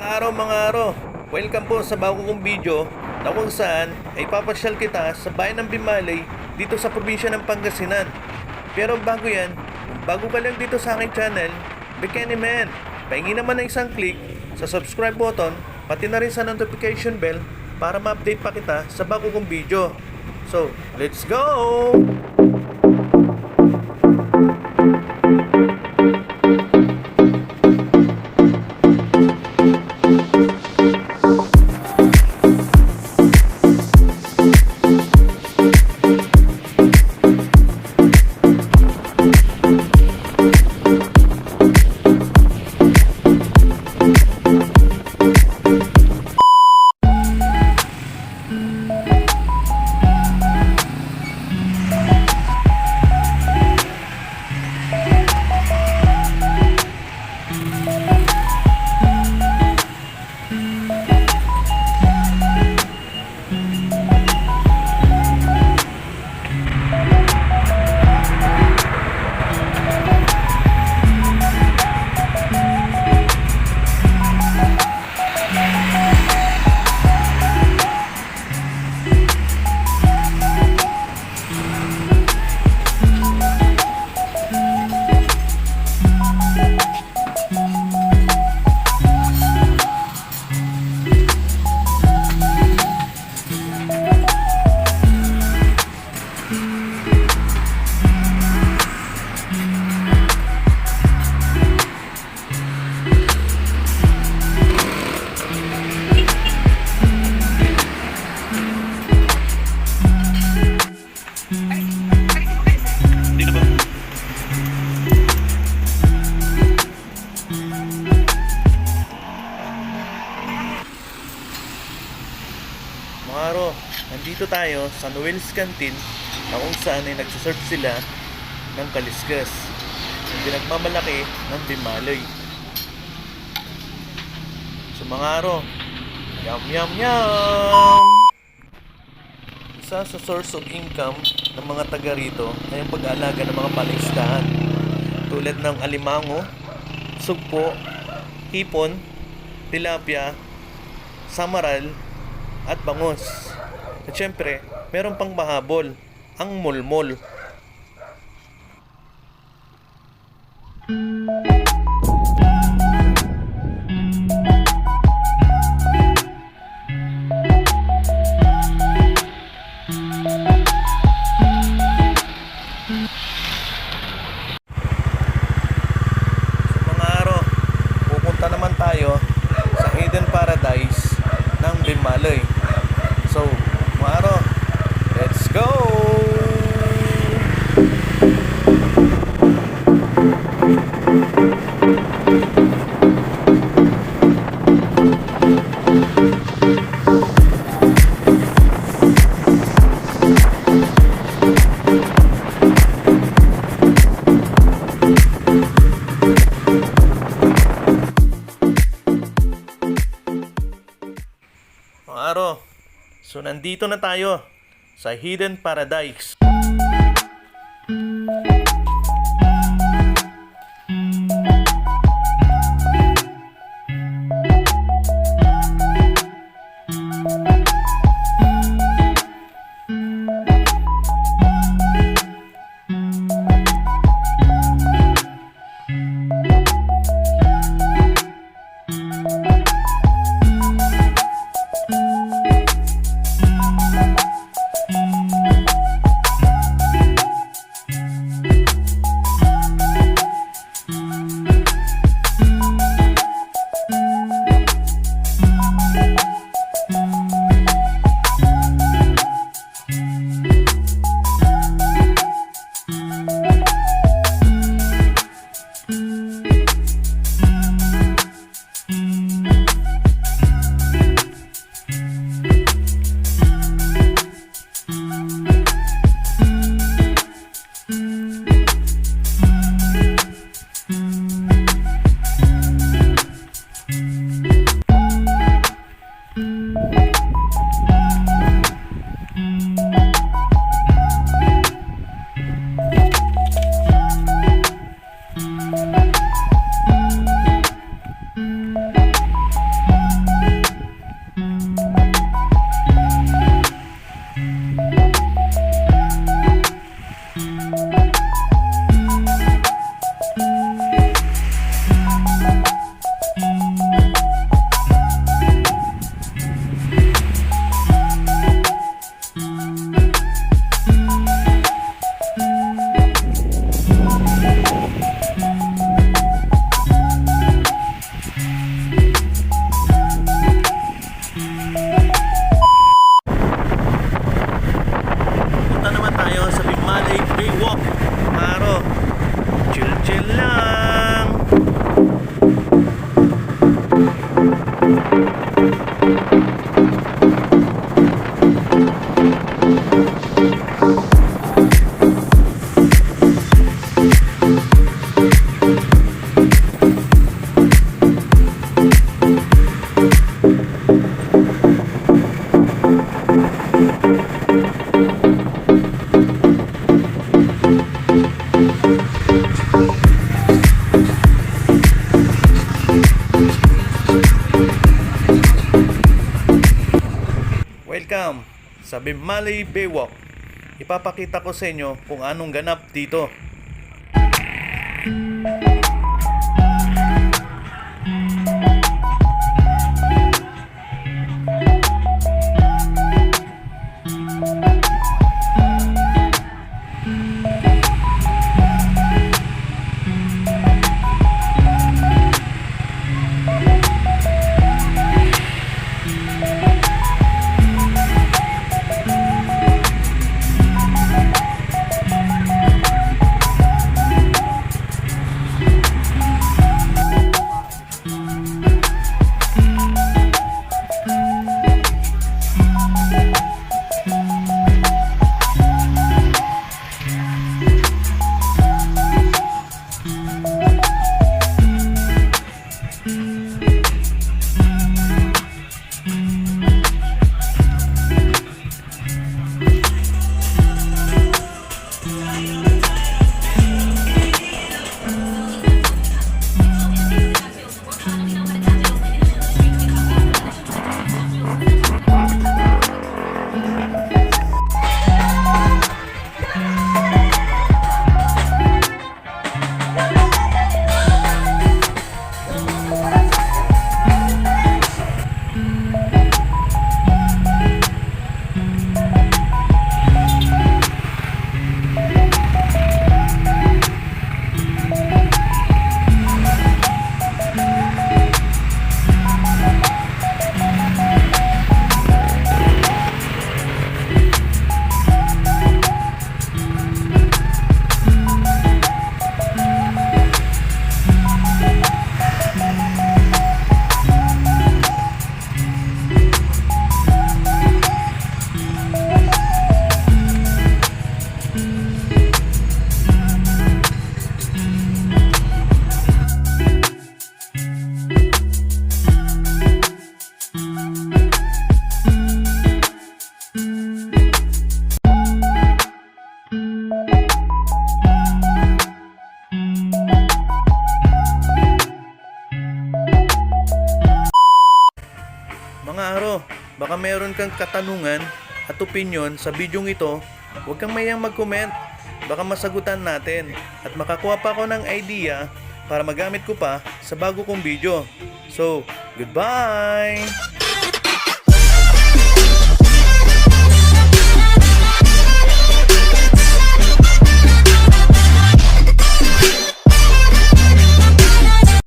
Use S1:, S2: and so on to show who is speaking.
S1: Mga araw, welcome po sa bago kong video na kung saan ay papasyal kita sa bayan ng Bimalay dito sa probinsya ng Pangasinan. Pero bago yan, kung bago ka lang dito sa aking channel, Bikini Man, pahingi naman ng isang click sa subscribe button pati na rin sa notification bell para ma-update pa kita sa bago kong video. So, let's go! Mga araw, nandito tayo sa Noel's Canteen na kung saan ay nagsaserve sila ng kaliskas, yung pinagmamalaki ng Bimalay. So mga araw, yum yum yum! Isa sa source of income ng mga taga rito ay ang pag-aalaga ng mga palaisdahan tulad ng alimango, sugpo, hipon, tilapia, samaral, at bangus. At syempre, meron pang mahabol, ang mulmol. So mga araw, pupunta naman tayo sa Hidden Paradise ng Bimalay. So, Maro, let's go! Maro, so nandito na tayo sa Hidden Paradise. Punta naman tayo sa Bimali Baywalk. Aro, chill lang. Welcome sa Bimali Baywalk. Ipapakita ko sa inyo kung anong ganap dito. Mga aro, baka meron kang katanungan at opinion sa bidyong ito, huwag kang mayang mag-comment. Baka masagutan natin at makakuha pa ako ng idea para magamit ko pa sa bago kong video. So, goodbye!